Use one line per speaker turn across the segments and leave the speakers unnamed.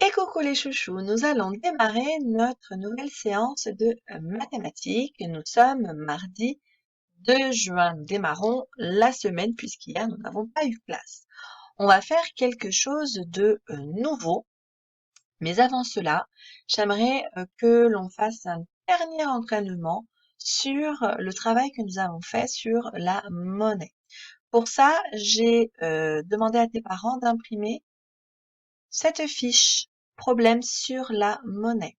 Et coucou les chouchous, nous allons démarrer notre nouvelle séance de mathématiques. Nous sommes mardi 2 juin. Nous démarrons la semaine puisqu'hier nous n'avons pas eu classe. On va faire quelque chose de nouveau, mais avant cela, j'aimerais que l'on fasse un dernier entraînement sur le travail que nous avons fait sur la monnaie. Pour ça, j'ai demandé à tes parents d'imprimer cette fiche problème sur la monnaie.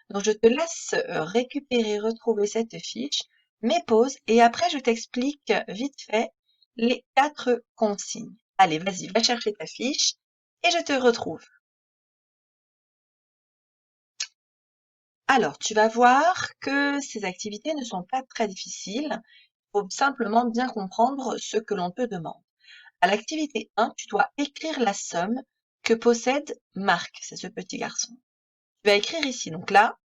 Donc, je te laisse récupérer, retrouver cette fiche, mes pauses, et après, je t'explique vite fait les 4 consignes. Allez, vas-y, va chercher ta fiche et je te retrouve. Alors, tu vas voir que ces activités ne sont pas très difficiles. Il faut simplement bien comprendre ce que l'on te demande. À l'activité 1, tu dois écrire la somme que possède Marc, c'est ce petit garçon. Tu vas écrire ici, donc là,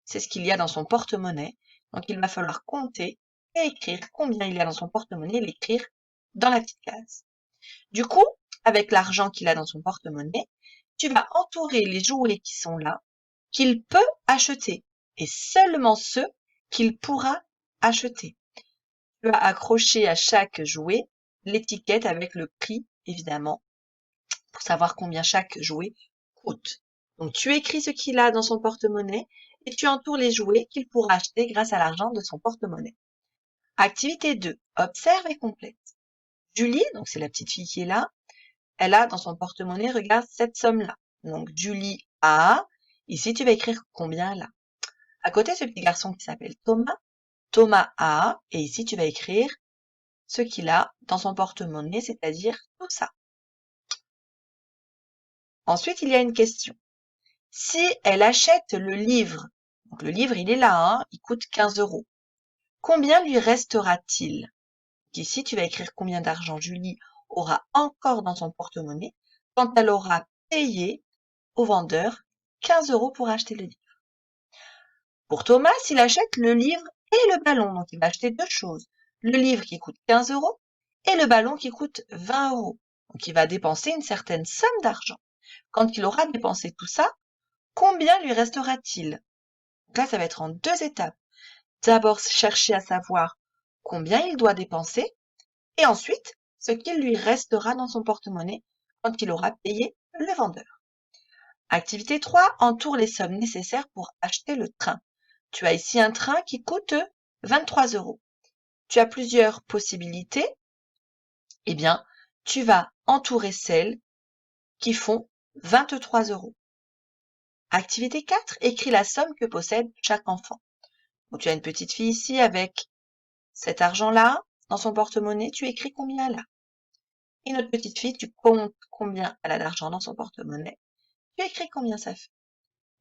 c'est ce qu'il y a dans son porte-monnaie. Donc, il va falloir compter et écrire combien il y a dans son porte-monnaie et l'écrire dans la petite case. Du coup, avec l'argent qu'il a dans son porte-monnaie, tu vas entourer les jouets qui sont là, qu'il peut acheter, et seulement ceux qu'il pourra acheter. Tu vas accrocher à chaque jouet l'étiquette avec le prix, évidemment, pour savoir combien chaque jouet coûte. Donc, tu écris ce qu'il a dans son porte-monnaie et tu entoures les jouets qu'il pourra acheter grâce à l'argent de son porte-monnaie. Activité 2. Observe et complète. Julie, donc c'est la petite fille qui est là, elle a dans son porte-monnaie, regarde cette somme-là. Donc, Julie a, ici tu vas écrire combien elle a. À côté, ce petit garçon qui s'appelle Thomas, Thomas a, et ici tu vas écrire ce qu'il a dans son porte-monnaie, c'est-à-dire tout ça. Ensuite, il y a une question. Si elle achète le livre, donc le livre il est là, hein, il coûte 15 €. Combien lui restera-t-il? Ici, tu vas écrire combien d'argent Julie aura encore dans son porte-monnaie quand elle aura payé au vendeur 15 € pour acheter le livre. Pour Thomas, il achète le livre et le ballon, donc il va acheter deux choses. Le livre qui coûte 15 € et le ballon qui coûte 20 €. Donc il va dépenser une certaine somme d'argent. Quand il aura dépensé tout ça, combien lui restera-t-il? Donc là, ça va être en 2 étapes. D'abord, chercher à savoir combien il doit dépenser et ensuite, ce qu'il lui restera dans son porte-monnaie quand il aura payé le vendeur. Activité 3, entoure les sommes nécessaires pour acheter le train. Tu as ici un train qui coûte 23 €. Tu as plusieurs possibilités. Eh bien, tu vas entourer celles qui font 23 €. Activité 4, écris la somme que possède chaque enfant. Donc, tu as une petite fille ici avec cet argent-là. Dans son porte-monnaie, tu écris combien elle a. Et notre petite fille, tu comptes combien elle a d'argent dans son porte-monnaie. Tu écris combien ça fait.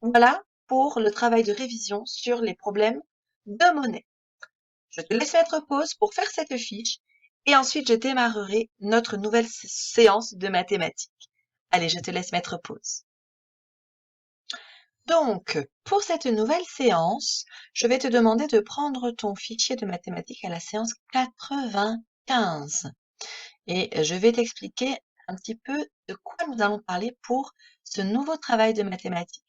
Voilà pour le travail de révision sur les problèmes de monnaie. Je te laisse mettre pause pour faire cette fiche et ensuite je démarrerai notre nouvelle séance de mathématiques. Allez, je te laisse mettre pause. Donc, pour cette nouvelle séance, je vais te demander de prendre ton fichier de mathématiques à la séance 95. Et je vais t'expliquer un petit peu de quoi nous allons parler pour ce nouveau travail de mathématiques.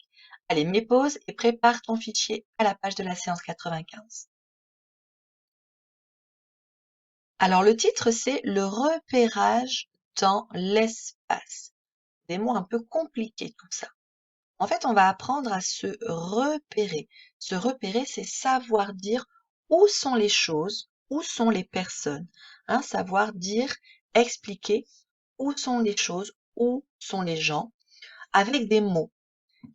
Allez, mets pause et prépare ton fichier à la page de la séance 95. Alors, le titre, c'est le repérage dans l'espace. Des mots un peu compliqués, tout ça. En fait, on va apprendre à se repérer. Se repérer, c'est savoir dire où sont les choses, où sont les personnes. Hein, savoir dire, expliquer où sont les choses, où sont les gens, avec des mots.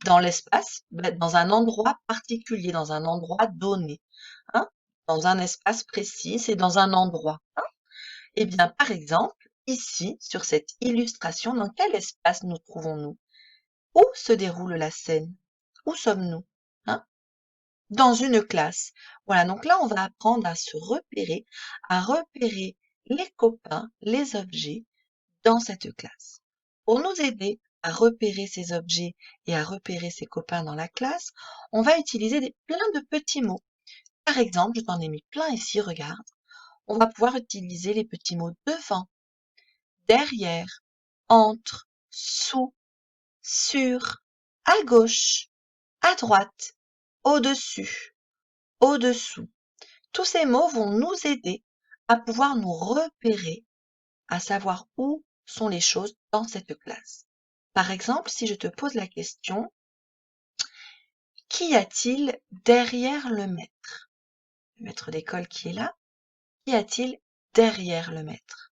Dans l'espace, dans un endroit particulier, dans un endroit donné. Hein, dans un espace précis, c'est dans un endroit. Hein. Eh bien, par exemple, ici, sur cette illustration, dans quel espace nous trouvons-nous? Où se déroule la scène? Où sommes-nous? Hein? Dans une classe. Voilà, donc là, on va apprendre à repérer les copains, les objets dans cette classe. Pour nous aider à repérer ces objets et à repérer ces copains dans la classe, on va utiliser plein de petits mots. Par exemple, je t'en ai mis plein ici, regarde. On va pouvoir utiliser les petits mots devant, derrière, entre, sous, sur, à gauche, à droite, au-dessus, au-dessous. Tous ces mots vont nous aider à pouvoir nous repérer, à savoir où sont les choses dans cette classe. Par exemple, si je te pose la question, qu'y a-t-il derrière le maître? Le maître d'école qui est là, qu'y a-t-il derrière le maître?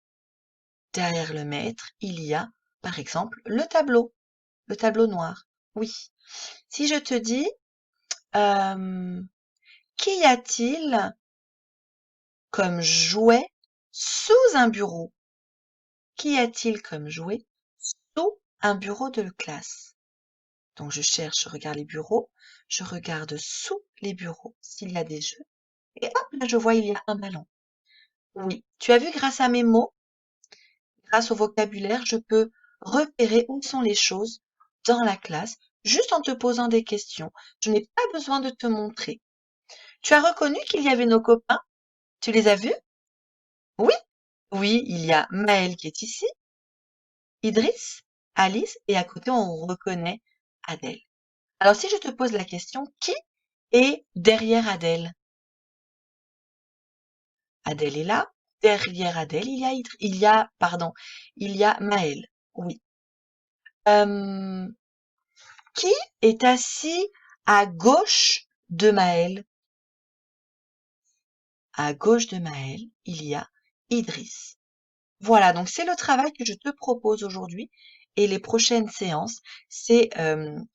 Derrière le maître, il y a, par exemple, le tableau noir. Oui. Si je te dis, qu'y a-t-il comme jouet sous un bureau? Qu'y a-t-il comme jouet sous un bureau de classe? Donc je cherche, je regarde les bureaux, je regarde sous les bureaux s'il y a des jeux, et hop, là je vois il y a un ballon. Oui, tu as vu, grâce à mes mots, grâce au vocabulaire, je peux repérer où sont les choses dans la classe, juste en te posant des questions. Je n'ai pas besoin de te montrer. Tu as reconnu qu'il y avait nos copains? Tu les as vus? Oui, oui, il y a Maël qui est ici, Idriss, Alice, et à côté on reconnaît Adèle. Alors si je te pose la question, qui est derrière Adèle? Adèle est là. Derrière Adèle, il y a Maël. Oui. Qui est assis à gauche de Maël? À gauche de Maël, il y a Idriss. Voilà, donc c'est le travail que je te propose aujourd'hui et les prochaines séances, c'est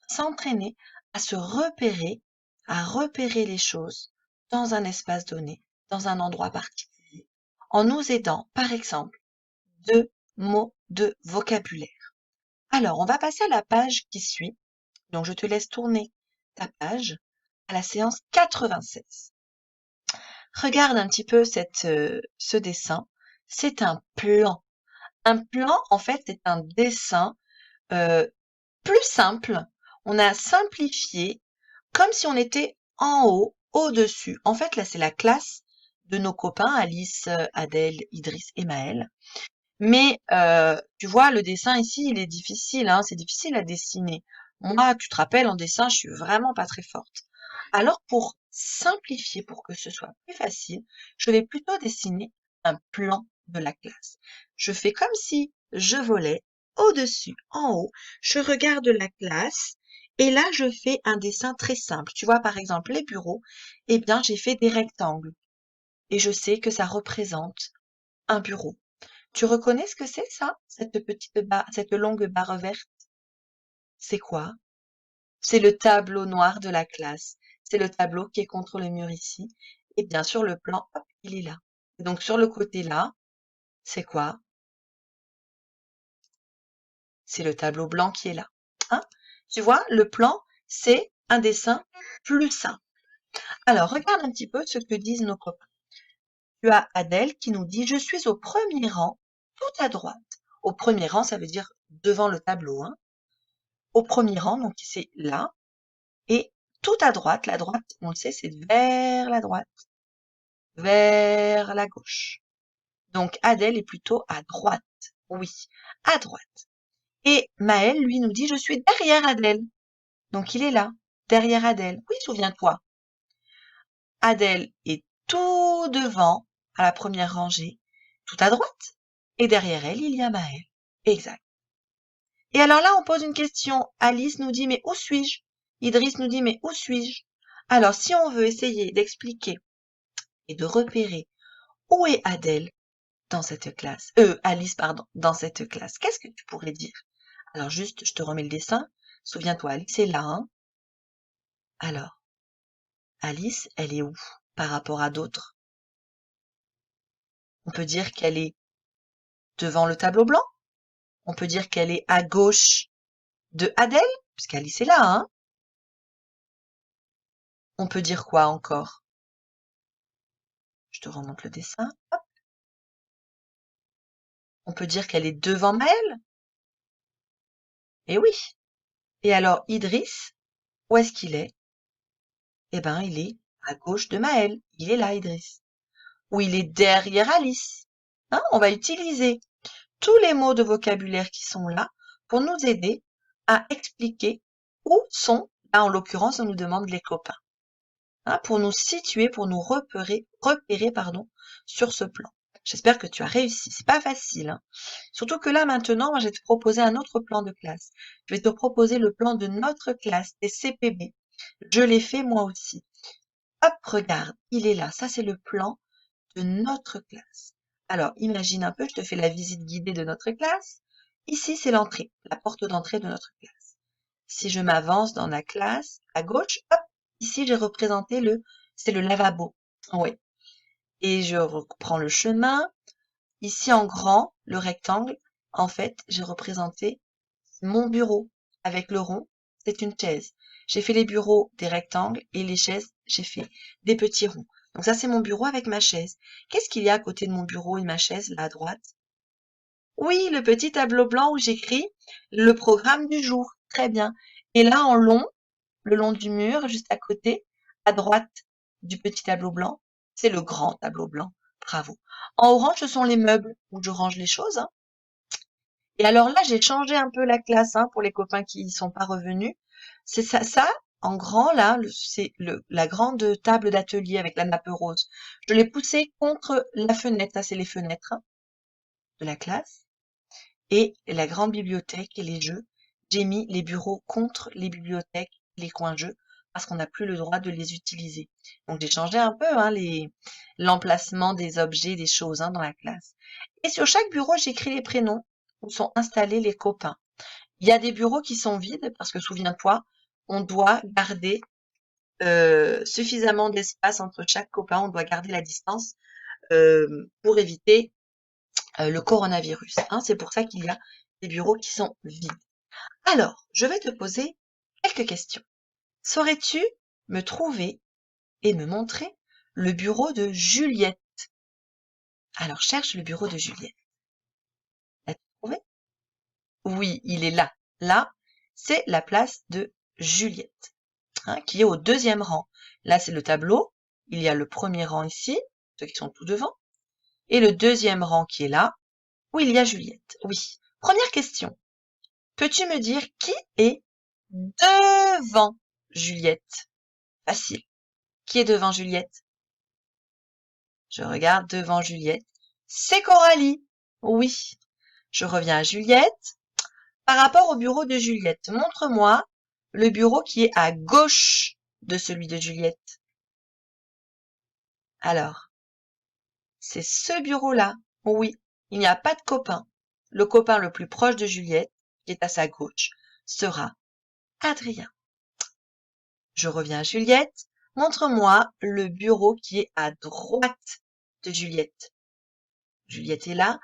s'entraîner à se repérer, à repérer les choses dans un espace donné, dans un endroit particulier, en nous aidant, par exemple, de mots de vocabulaire. Alors, on va passer à la page qui suit. Donc, je te laisse tourner ta page à la séance 96. Regarde un petit peu ce dessin. C'est un plan. Un plan, en fait, c'est un dessin plus simple. On a simplifié comme si on était en haut, au-dessus. En fait, là, c'est la classe de nos copains, Alice, Adèle, Idriss et Maël. Mais tu vois, le dessin ici, il est difficile, hein, c'est difficile à dessiner. Moi, tu te rappelles, en dessin, je suis vraiment pas très forte. Alors, pour simplifier, pour que ce soit plus facile, je vais plutôt dessiner un plan de la classe. Je fais comme si je volais au-dessus, en haut. Je regarde la classe et là, je fais un dessin très simple. Tu vois, par exemple, les bureaux, eh bien, j'ai fait des rectangles et je sais que ça représente un bureau. Tu reconnais ce que c'est ça? Cette petite barre, cette longue barre verte? C'est quoi? C'est le tableau noir de la classe. C'est le tableau qui est contre le mur ici. Et bien sûr, le plan, hop, il est là. Et donc sur le côté là, c'est quoi? C'est le tableau blanc qui est là. Hein? Tu vois, le plan, c'est un dessin plus simple. Alors, regarde un petit peu ce que disent nos copains. Tu as Adèle qui nous dit: «Je suis au premier rang, tout à droite». Au premier rang, ça veut dire devant le tableau, hein. Au premier rang, donc c'est là, et tout à droite, la droite, on le sait, c'est vers la droite, vers la gauche. Donc Adèle est plutôt à droite, oui, à droite. Et Maël, lui, nous dit: «Je suis derrière Adèle». Donc il est là, derrière Adèle. Oui, souviens-toi, Adèle est tout devant, à la première rangée, tout à droite, et derrière elle, il y a Maël. Exact. Et alors là, on pose une question. Alice nous dit: «Mais où suis-je?» Idriss nous dit: «Mais où suis-je?» Alors, si on veut essayer d'expliquer et de repérer où est Adèle dans cette classe, Alice, pardon, dans cette classe, qu'est-ce que tu pourrais dire? Alors juste, je te remets le dessin. Souviens-toi, Alice est là, hein? Alors, Alice, elle est où par rapport à d'autres? On peut dire qu'elle est devant le tableau blanc. On peut dire qu'elle est à gauche de Adèle, puisqu'Alice est là, hein? On peut dire quoi encore? Je te remonte le dessin. Hop. On peut dire qu'elle est devant Maël. Eh oui. Et alors, Idriss, où est-ce qu'il est? Eh ben, il est à gauche de Maël. Il est là, Idriss. Ou il est derrière Alice. Hein, on va utiliser tous les mots de vocabulaire qui sont là pour nous aider à expliquer Où sont, là en l'occurrence, on nous demande les copains, hein, pour nous situer, pour nous repérer, pardon, sur ce plan. J'espère que tu as réussi. C'est pas facile, hein. Surtout que là, maintenant, moi, je vais te proposer un autre plan de classe. Je vais te proposer le plan de notre classe, des CPB. Je l'ai fait moi aussi. Hop, regarde, il est là. Ça, c'est le plan de notre classe. Alors, imagine un peu, je te fais la visite guidée de notre classe. Ici, c'est l'entrée, la porte d'entrée de notre classe. Si je m'avance dans la classe, à gauche, hop, ici, j'ai représenté c'est le lavabo. Oui. Et je reprends le chemin. Ici, en grand, le rectangle, en fait, j'ai représenté mon bureau avec le rond, c'est une chaise. J'ai fait les bureaux des rectangles et les chaises, j'ai fait des petits ronds. Donc ça, c'est mon bureau avec ma chaise. Qu'est-ce qu'il y a à côté de mon bureau et ma chaise, là à droite? Oui, le petit tableau blanc où j'écris le programme du jour. Très bien. Et là, en long, le long du mur, juste à côté, à droite du petit tableau blanc, c'est le grand tableau blanc. Bravo. En orange, ce sont les meubles où je range les choses, hein. Et alors là, j'ai changé un peu la classe, hein, pour les copains qui y sont pas revenus. C'est ça, en grand, là, c'est la grande table d'atelier avec la nappe rose. Je l'ai poussée contre la fenêtre. Ça, c'est les fenêtres, hein, de la classe. Et la grande bibliothèque et les jeux. J'ai mis les bureaux contre les bibliothèques, les coins jeux, parce qu'on n'a plus le droit de les utiliser. Donc, j'ai changé un peu, hein, l'emplacement des objets, des choses, hein, dans la classe. Et sur chaque bureau, j'écris les prénoms où sont installés les copains. Il y a des bureaux qui sont vides parce que souviens-toi, on doit garder suffisamment d'espace entre chaque copain, on doit garder la distance pour éviter le coronavirus, hein. C'est pour ça qu'il y a des bureaux qui sont vides. Alors, je vais te poser quelques questions. Saurais-tu me trouver et me montrer le bureau de Juliette? Alors, cherche le bureau de Juliette. L'as-tu trouvé? Oui, il est là. Là, c'est la place de Juliette, hein, qui est au deuxième rang. Là, c'est le tableau. Il y a le premier rang ici, ceux qui sont tout devant, et le deuxième rang qui est là, où il y a Juliette. Oui. Première question. Peux-tu me dire qui est devant Juliette? Facile. Qui est devant Juliette? Je regarde devant Juliette. C'est Coralie. Oui. Je reviens à Juliette. Par rapport au bureau de Juliette, montre-moi le bureau qui est à gauche de celui de Juliette. Alors, c'est ce bureau-là. Oui, il n'y a pas de copain. Le copain le plus proche de Juliette, qui est à sa gauche, sera Adrien. Je reviens à Juliette. Montre-moi le bureau qui est à droite de Juliette. Juliette est là.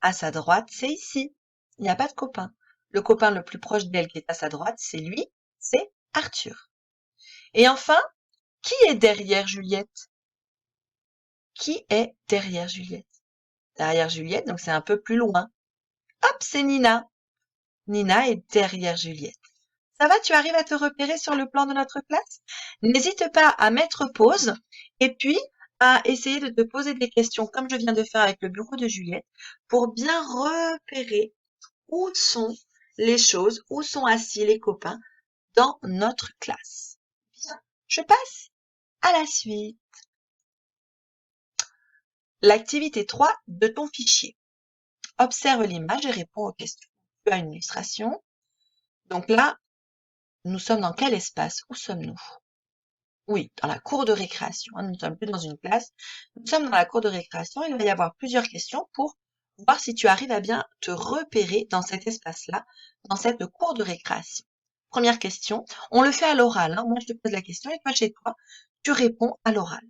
À sa droite, c'est ici. Il n'y a pas de copain. Le copain le plus proche d'elle qui est à sa droite, c'est lui, c'est Arthur. Et enfin, qui est derrière Juliette? Qui est derrière Juliette? Derrière Juliette, donc c'est un peu plus loin. Hop, c'est Nina. Nina est derrière Juliette. Ça va, tu arrives à te repérer sur le plan de notre classe? N'hésite pas à mettre pause et puis à essayer de te poser des questions comme je viens de faire avec le bureau de Juliette pour bien repérer où sont les choses, où sont assis les copains dans notre classe. Bien, je passe à la suite. L'activité 3 de ton fichier. Observe l'image et réponds aux questions. Tu as une illustration. Donc là, nous sommes dans quel espace? Où sommes-nous? Oui, dans la cour de récréation. Nous ne sommes plus dans une classe. Nous sommes dans la cour de récréation. Il va y avoir plusieurs questions pour voir si tu arrives à bien te repérer dans cet espace-là, dans cette cour de récréation. Première question. On le fait à l'oral, hein. Moi, je te pose la question et toi, chez toi, tu réponds à l'oral.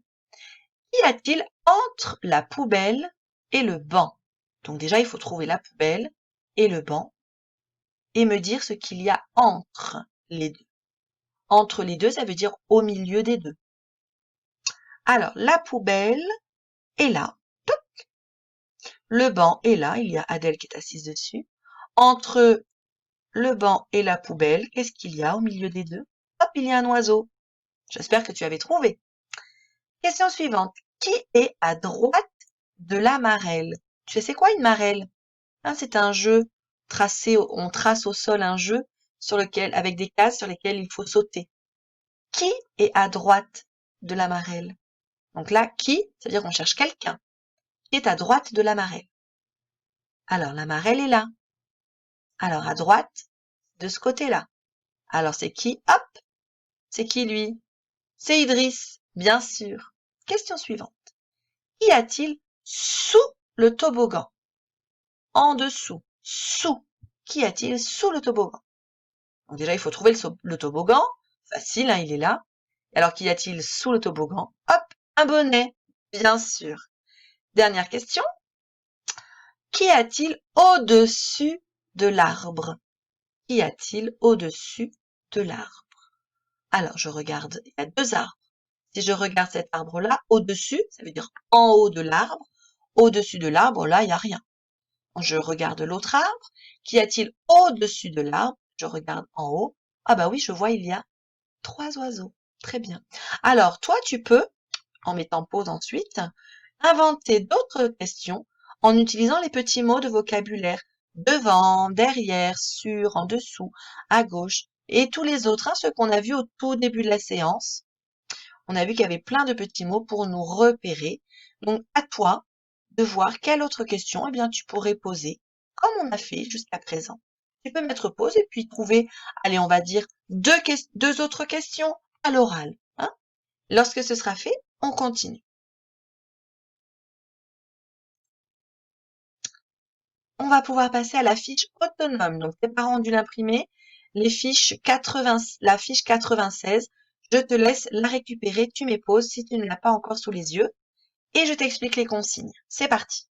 Qu'y a-t-il entre la poubelle et le banc? Donc déjà, il faut trouver la poubelle et le banc et me dire ce qu'il y a entre les deux. Entre les deux, ça veut dire au milieu des deux. Alors, la poubelle est là. Toc. Le banc est là. Il y a Adèle qui est assise dessus. Entre le banc et la poubelle, qu'est-ce qu'il y a au milieu des deux? Hop, il y a un oiseau. J'espère que tu avais trouvé. Question suivante. Qui est à droite de la marelle? Tu sais c'est quoi une marelle? Hein, c'est un jeu tracé, on trace au sol un jeu avec des cases sur lesquelles il faut sauter. Qui est à droite de la marelle? Donc là, qui, c'est-à-dire qu'on cherche quelqu'un qui est à droite de la marelle. Alors, la marelle est là. Alors, à droite, de ce côté-là. Alors, c'est qui? Hop! C'est qui, lui? C'est Idriss, bien sûr. Question suivante. Qu'y a-t-il sous le toboggan? En dessous. Sous. Qu'y a-t-il sous le toboggan? Donc déjà, il faut trouver le toboggan. Facile, hein, il est là. Alors, qu'y a-t-il sous le toboggan? Hop! Un bonnet. Bien sûr. Dernière question. Qu'y a-t-il au-dessus de l'arbre? Qu'y a-t-il au-dessus de l'arbre? Alors, je regarde, il y a 2 arbres. Si je regarde cet arbre-là, au-dessus, ça veut dire en haut de l'arbre. Au-dessus de l'arbre, là, il n'y a rien. Je regarde l'autre arbre. Qu'y a-t-il au-dessus de l'arbre? Je regarde en haut. Ah bah oui, je vois, il y a 3 oiseaux. Très bien. Alors, toi, tu peux, en mettant pause ensuite, inventer d'autres questions en utilisant les petits mots de vocabulaire. Devant, derrière, sur, en dessous, à gauche, et tous les autres, hein, ceux qu'on a vus au tout début de la séance. On a vu qu'il y avait plein de petits mots pour nous repérer. Donc, à toi de voir quelle autre question, eh bien, tu pourrais poser, comme on a fait jusqu'à présent. Tu peux mettre pause et puis trouver, allez, on va dire, 2 autres questions à l'oral, hein. Lorsque ce sera fait, on continue. On va pouvoir passer à la fiche autonome. Donc, tes parents ont dû l'imprimer. La fiche 96, je te laisse la récupérer. Tu mets pause si tu ne l'as pas encore sous les yeux. Et je t'explique les consignes. C'est parti.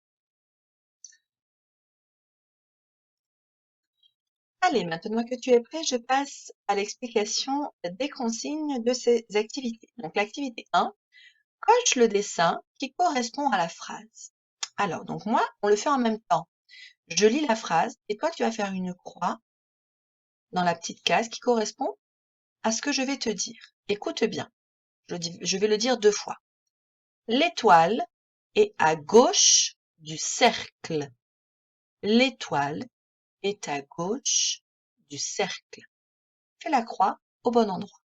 Allez, maintenant que tu es prêt, je passe à l'explication des consignes de ces activités. Donc, l'activité 1, coche le dessin qui correspond à la phrase. Alors, donc moi, on le fait en même temps. Je lis la phrase et toi, tu vas faire une croix dans la petite case qui correspond à ce que je vais te dire. Écoute bien, je vais le dire 2 fois. L'étoile est à gauche du cercle. L'étoile est à gauche du cercle. Fais la croix au bon endroit.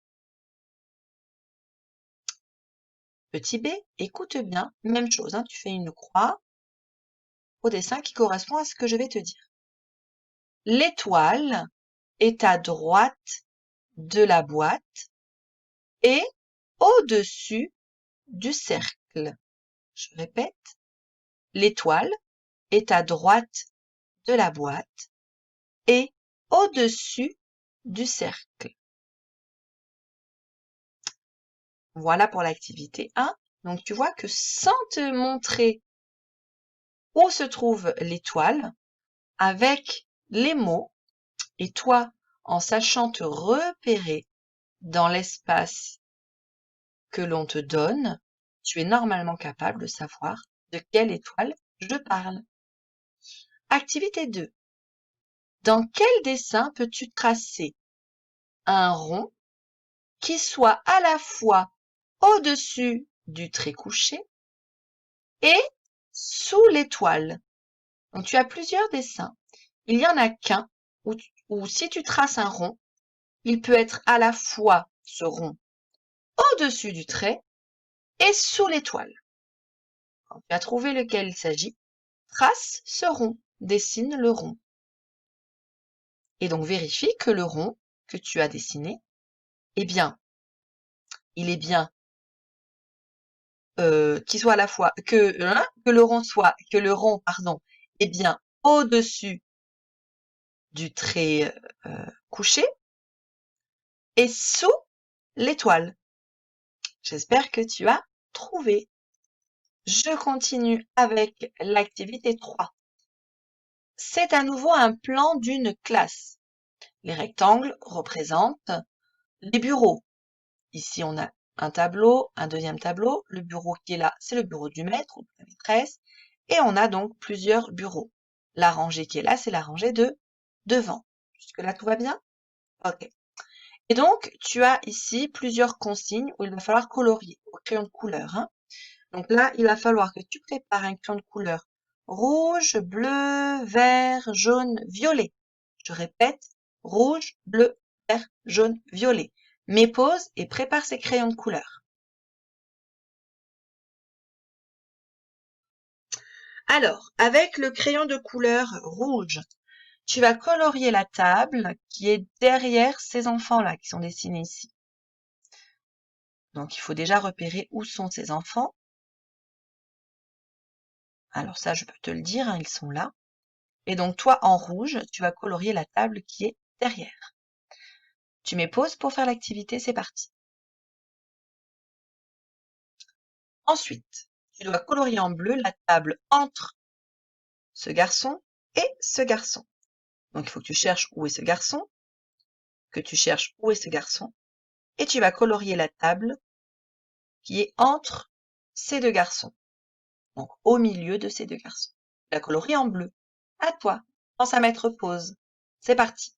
Petit b, écoute bien, même chose, hein, tu fais une croix au dessin qui correspond à ce que je vais te dire. L'étoile est à droite de la boîte et au-dessus du cercle. Je répète, l'étoile est à droite de la boîte et au-dessus du cercle. Voilà pour l'activité 1. Donc tu vois que sans te montrer où se trouve l'étoile, avec les mots, et toi, en sachant te repérer dans l'espace que l'on te donne, tu es normalement capable de savoir de quelle étoile je parle. Activité 2. Dans quel dessin peux-tu tracer un rond qui soit à la fois au-dessus du trait couché et sous l'étoile? Donc tu as plusieurs dessins. Il n'y en a qu'un où si tu traces un rond, il peut être à la fois ce rond au-dessus du trait et sous l'étoile. Quand tu as trouvé lequel il s'agit, trace ce rond, dessine le rond. Et donc vérifie que le rond que tu as dessiné, eh bien, il est bien qu'il soit à la fois que le rond est bien au-dessus du trait couché et sous l'étoile. J'espère que tu as trouvé. Je continue avec l'activité 3. C'est à nouveau un plan d'une classe. Les rectangles représentent les bureaux. Ici, on a un tableau, un deuxième tableau. Le bureau qui est là, c'est le bureau du maître ou de la maîtresse. Et on a donc plusieurs bureaux. La rangée qui est là, c'est la rangée de devant. Jusque-là, tout va bien? Ok. Et donc, tu as ici plusieurs consignes où il va falloir colorier au crayon de couleur, hein. Donc là, il va falloir que tu prépares un crayon de couleur rouge, bleu, vert, jaune, violet. Je répète, rouge, bleu, vert, jaune, violet. Mets pause et prépare ses crayons de couleur. Alors, avec le crayon de couleur rouge, tu vas colorier la table qui est derrière ces enfants-là qui sont dessinés ici. Donc, il faut déjà repérer où sont ces enfants. Alors ça, je peux te le dire, hein, ils sont là. Et donc, toi, en rouge, tu vas colorier la table qui est derrière. Tu mets pause pour faire l'activité, c'est parti. Ensuite, tu dois colorier en bleu la table entre ce garçon et ce garçon. Donc, il faut que tu cherches où est ce garçon, que tu cherches où est ce garçon, et tu vas colorier la table qui est entre ces deux garçons. Donc, au milieu de ces deux garçons. Tu la colories en bleu. À toi. Pense à mettre pause. C'est parti.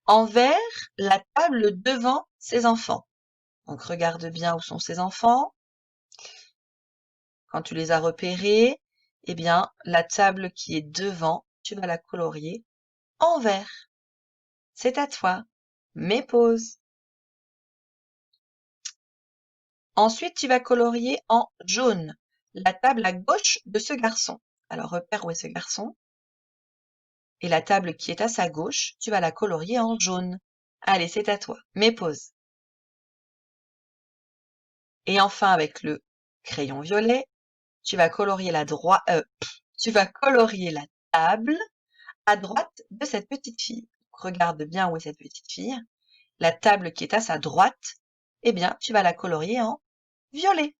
En vert, la table devant ses enfants. Donc, regarde bien où sont ses enfants. Quand tu les as repérés, eh bien, la table qui est devant, tu vas la colorier en vert. C'est à toi. Mets pause. Ensuite, tu vas colorier en jaune la table à gauche de ce garçon. Alors, repère où est ce garçon. Et la table qui est à sa gauche, tu vas la colorier en jaune. Allez, c'est à toi. Mets pause. Et enfin, avec le crayon violet, tu vas colorier tu vas colorier la table à droite de cette petite fille. Regarde bien où est cette petite fille. La table qui est à sa droite, eh bien, tu vas la colorier en violet.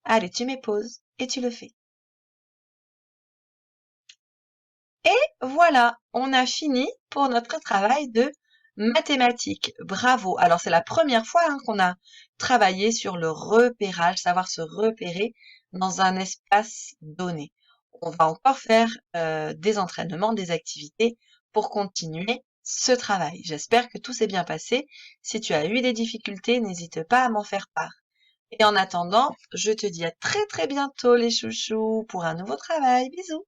Allez, tu mets pause et tu le fais. Et voilà, on a fini pour notre travail de mathématiques. Bravo. Alors, c'est la première fois qu'on a travaillé sur le repérage, savoir se repérer dans un espace donné. On va encore faire des entraînements, des activités pour continuer ce travail. J'espère que tout s'est bien passé. Si tu as eu des difficultés, n'hésite pas à m'en faire part. Et en attendant, je te dis à très très bientôt les chouchous pour un nouveau travail. Bisous.